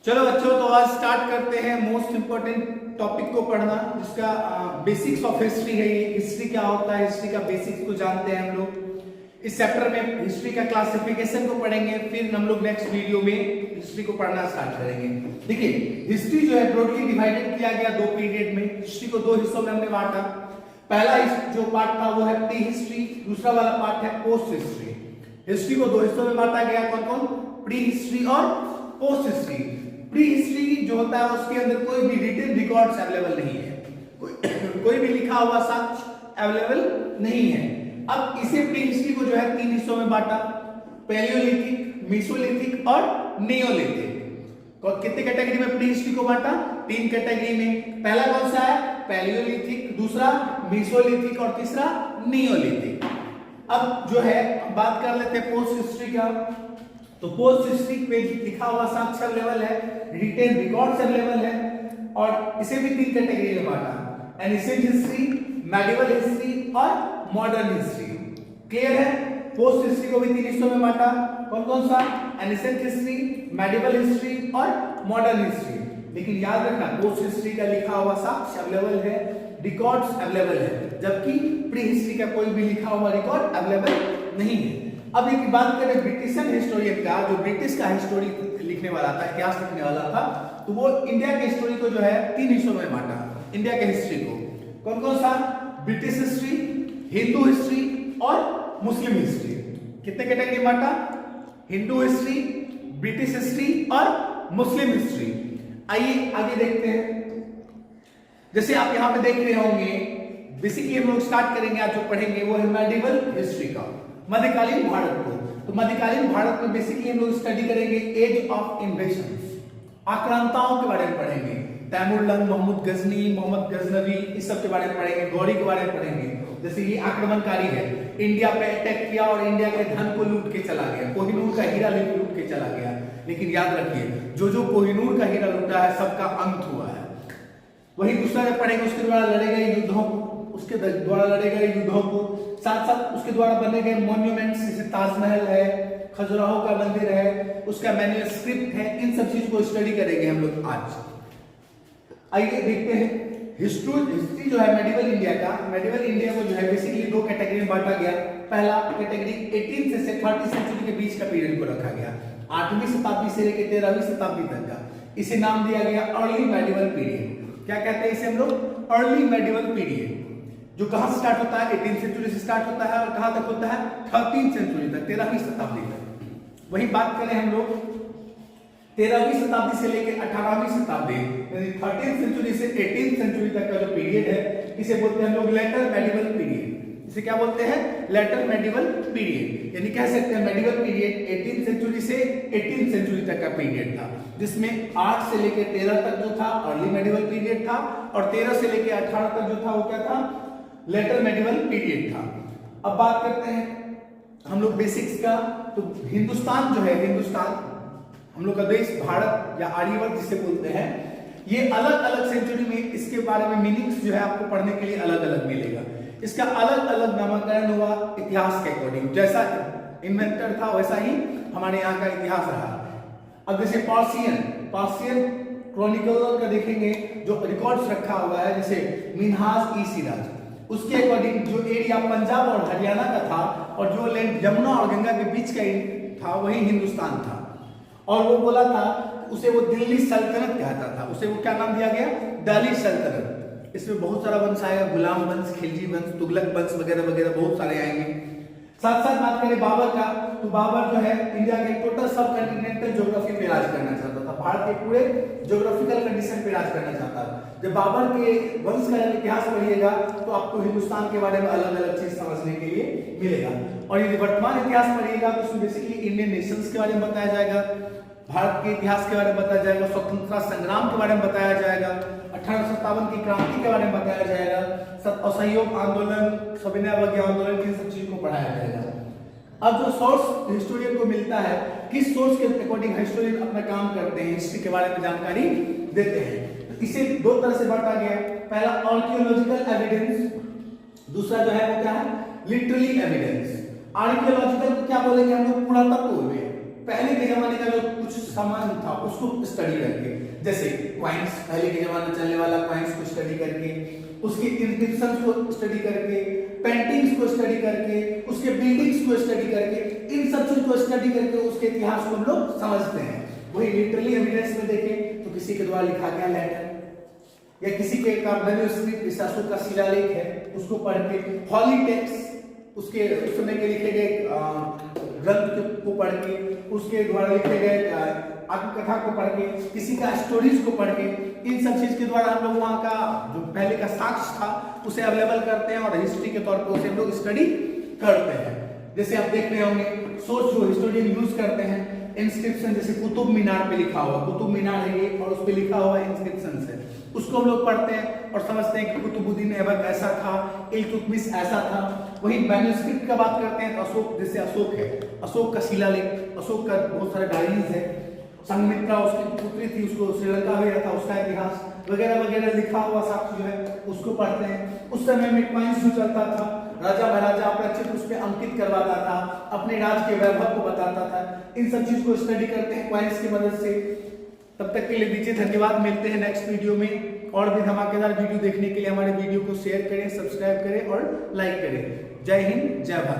चलो बच्चों, तो आज स्टार्ट करते हैं मोस्ट इंपोर्टेंट टॉपिक को पढ़ना, जिसका बेसिक्स ऑफ हिस्ट्री है। ये हिस्ट्री क्या होता है, हिस्ट्री का बेसिक्स को जानते हैं हम लोग। इस चैप्टर में हिस्ट्री का क्लासिफिकेशन को पढ़ेंगे, फिर हम लोग नेक्स्ट वीडियो में हिस्ट्री को पढ़ना स्टार्ट करेंगे। देखिए, हिस्ट्री जो है ब्रॉडली डिवाइडेड किया गया दो पीरियड में। हिस्ट्री को दो हिस्सों में हमने बांटा। पहला जो पार्ट था वो है प्री हिस्ट्री, दूसरा वाला पार्ट है पोस्ट हिस्ट्री। हिस्ट्री को दो हिस्सों में बांटा गया, कौन कौन? प्री हिस्ट्री और पोस्ट हिस्ट्री। प्री हिस्ट्री जो होता है उसके अंदर कोई भी रिटन रिकॉर्ड्स अवेलेबल नहीं है, कोई भी लिखा हुआ साक्ष्य अवेलेबल नहीं है। अब इसे प्री हिस्ट्री को जो है तीन हिस्सों में बांटा, पैलियोलिथिक, मेसोलिथिक और नियोलिथिक। कितने कैटेगरी में प्री हिस्ट्री को बांटा? तीन कैटेगरी में। पहला कौन सा है? पैलियोलिथिक, दूसरा मेसोलिथिक और तीसरा नियोलिथिक। अब जो है बात कर लेते हैं पोस्ट हिस्ट्री का। तो पोस्ट हिस्ट्री पे लिखा हुआ साक्ष्य अवेलेबल है, रिटेन रिकॉर्ड्स अवेलेबल है, और इसे भी तीन कैटेगरी में बांटा, एंशिएंट हिस्ट्री, मेडिवल हिस्ट्री और मॉडर्न हिस्ट्री। क्लियर है? पोस्ट हिस्ट्री को भी तीन हिस्सों में बांटा, कौन कौन सा? एंशिएंट हिस्ट्री, मेडिवल हिस्ट्री और मॉडर्न हिस्ट्री। लेकिन याद रखना, पोस्ट हिस्ट्री का लिखा हुआ साक्ष्य अवेलेबल है, रिकॉर्ड्स अवेलेबल है, जबकि प्री हिस्ट्री का कोई भी लिखा हुआ रिकॉर्ड अवेलेबल नहीं है। अब एक बात करें ब्रिटिशन हिस्टोरियन का, जो ब्रिटिश का हिस्टोरी लिखने वाला था, इतिहास लिखने वाला था, तो वो इंडिया के हिस्टोरी को जो है तीन हिस्सों में बांटा। इंडिया के हिस्ट्री को कौन कौन सा? ब्रिटिश हिस्ट्री, हिंदू हिस्ट्री और मुस्लिम हिस्ट्री। कितने कैटेगरी में बांटा? हिंदू हिस्ट्री, ब्रिटिश हिस्ट्री और मुस्लिम हिस्ट्री। आइए आगे देखते हैं। जैसे आप यहां पे देख रहे होंगे, बेसिकली हम लोग स्टार्ट करेंगे, आज जो पढ़ेंगे वो है मेडिवल हिस्ट्री का, मध्यकालीन भारत को। तो मध्यकालीन भारत में बेसिकली हम लोग स्टडी करेंगे एज ऑफ इन्वेशंस, आक्रांताओं के बारे में पढ़ेंगे। तैमूर लंग, मोहम्मद गजनी, मोहम्मद गजनवी, इस सब के बारे में पढ़ेंगे। गौरी के बारे में पढ़ेंगे। जैसे ये आक्रमणकारी है, इंडिया पे अटैक किया और इंडिया के धन को लूट के चला गया, कोहिनूर का हीरा लूट के चला गया। लेकिन याद रखिए, जो कोहिनूर का हीरा लूटा है सबका अंत हुआ है। वही दूसरा जब पढ़ेंगे, उसके द्वारा लड़े गए युद्धों को, उसके द्वारा लड़े गए युद्धों को, साथ साथ उसके द्वारा बने गए मॉन्यूमेंट्स, जैसे ताजमहल है, खजुराहो का मंदिर है, उसका मैन्युस्क्रिप्ट है, इन सब चीज को स्टडी करेंगे हम लोग आज। आइए देखते हैं हिस्ट्री जो है मेडिवल इंडिया का। मेडिवल इंडिया को जो है बेसिकली दो कैटेगरी में बांटा गया। पहला कैटेगरी 18 से 30 सेंचुरी के बीच का पीरियड को रखा गया, 8वीं शताब्दी से लेकर 13वीं शताब्दी तक का। इसे नाम दिया गया अर्ली मेडिवल पीरियड। क्या कहते हैं इसे हम लोग? Early medieval period. जो कहां से स्टार्ट होता है? 18 सेंचुरी से स्टार्ट होता है और कहां तक होता है? 13 सेंचुरी तक, 13वीं शताब्दी तक। वही बात करें हम लोग 13वीं शताब्दी से लेकर 18वीं शताब्दी, यानी 13 सेंचुरी से 18 सेंचुरी तक का जो पीरियड है, इसे बोलते हैं हम लोग लेटर मेडिवल पीरियड। इसे क्या बोलते हैं? Later medieval period. यानी कह सकते हैं मेडिवल पीरियड 18 सेंचुरी से 18 सेंचुरी तक का पीरियड था, जिसमें 8 से लेकर 13 तक जो था अर्ली मेडिवल पीरियड था, और 13 से लेकर 18 तक जो था वो क्या था? लेटर मेडिवल पीरियड था। अब बात करते हैं हम लोग बेसिक्स का। तो हिंदुस्तान जो है, हिंदुस्तान हम लोग का देश, भारत या आर्यवर्त जिसे बोलते हैं, ये अलग अलग सेंचुरी में इसके बारे में मीनिंग्स जो है आपको पढ़ने के लिए अलग अलग मिलेगा। इसका अलग अलग नामकरण हुआ इतिहास के अकॉर्डिंग, जैसा इन्वेंटर था वैसा ही हमारे यहाँ का इतिहास रहा। अब जैसे पार्सियन क्रॉनिकल का देखेंगे, जो रिकॉर्ड्स रखा हुआ है, जैसे मिन्हाज ई सिराज, उसके अकॉर्डिंग जो एरिया पंजाब और हरियाणा का था और जो लैंड यमुना और गंगा के बीच का था वही हिंदुस्तान था। और वो बोला था, उसे वो दिल्ली सल्तनत कहता था। उसे वो क्या नाम दिया गया? दिल्ली सल्तनत। इसमें बहुत सारा वंश आएगा, गुलाम वंश, खिलजी वंश, तुगलक वंश वगैरह वगैरह बहुत सारे आएंगे। साथ साथ बात करें बाबर का, तो बाबर जो है इंडिया के टोटल सब कॉन्टिनेंटल ज्योग्राफी पे राज करना चाहता था, भारत के पूरे ज्योग्राफिकल कंडीशन पे राज करना चाहता था। जब बाबर के वंश का इतिहास पढ़िएगा तो आपको हिंदुस्तान के बारे में अलग अलग चीज समझने के लिए मिलेगा। और यदि वर्तमान इतिहास पढ़िएगा तो उसमें बेसिकली इंडियन नेशंस के बारे में बताया जाएगा, भारत के इतिहास के बारे में बताया जाएगा, स्वतंत्रता संग्राम के बारे में बताया जाएगा, 1857 की क्रांति के बारे में बताया जाएगा, असहयोग आंदोलन, सविनय अवज्ञा आंदोलन, इन सब चीज को पढ़ाया जाएगा। अब जो सोर्स हिस्टोरियन को मिलता है, किस सोर्स के अकॉर्डिंग हिस्टोरियन अपना काम करते हैं, हिस्ट्री के बारे में जानकारी देते हैं, इसे दो तरह से बांटा गया। पहला आर्कियोलॉजिकल एविडेंस, दूसरा जो है वो क्या है? Literally evidence. आर्कियोलॉजिकल को क्या बोलेंगे हम लोग? पुरातत्व में। पहले के जमाने का जो कुछ सामान था उसको स्टडी करके, जैसे कॉइन्स, पहले के जमाने में चलने वाला कॉइन्स को स्टडी करके, उसके इंस्क्रिप्शंस को स्टडी करके, पेंटिंग्स को स्टडी करके, उसके बिल्डिंग्स को स्टडी करके, इन सब चीज को स्टडी करके उसके इतिहास को हम लोग समझते हैं। वही लिटरली एविडेंस में देखें तो किसी के द्वारा लिखा गया लेटर या किसी के का मैन्युस्क्रिप्ट, इस अशोक का शिलालेख है उसको पढ़ के, हॉली टेक्स्ट उसके उस समय के लिखे गए ग्रंथ को पढ़ के, उसके द्वारा लिखे गए आत्मकथा को पढ़ के, किसी का स्टोरीज को पढ़ के, इन सब चीज के द्वारा हम लोग वहाँ का जो पहले का साक्ष्य था उसे अवेलेबल करते हैं और हिस्ट्री के तौर पर उसे हम लोग स्टडी करते हैं। जैसे आप देख रहे होंगे सोच जो हिस्टोरियन यूज करते हैं, इंस्क्रिप्शन जैसे कुतुब मीनार पे लिखा हुआ, कुतुब मीनार है ये और उस पे लिखा हुआ इंस्क्रिप्शन है, उसको हम लोग पढ़ते हैं और समझते हैं कि कुतुबुद्दीन ऐबक ऐसा था, इल्तुतमिश ऐसा था। वही मैन्युस्क्रिप्ट का बात करते हैं तो अशोक, जैसे अशोक है, अशोक का शिलालेख, अशोक का बहुत सारे डायरीज है, संघमित्रा उसकी पुत्री थी, उसको श्रीलंका भेजा था, उसका इतिहास वगैरह वगैरह लिखा हुआ साक्ष्य जो है उसको पढ़ते हैं। उस समय में कॉइन्स जो चलता था, राजा महाराजा अपना चित्र उस पर अंकित करवाता था, अपने राज के वैभव को बताता था, इन सब चीज को स्टडी करते हैं कॉइन्स की मदद से। तब तक के लिए दीजिए धन्यवाद, मिलते हैं नेक्स्ट वीडियो में। और भी धमाकेदार वीडियो देखने के लिए हमारे वीडियो को शेयर करें, सब्सक्राइब करें और लाइक करें। जय हिंद, जय भारत।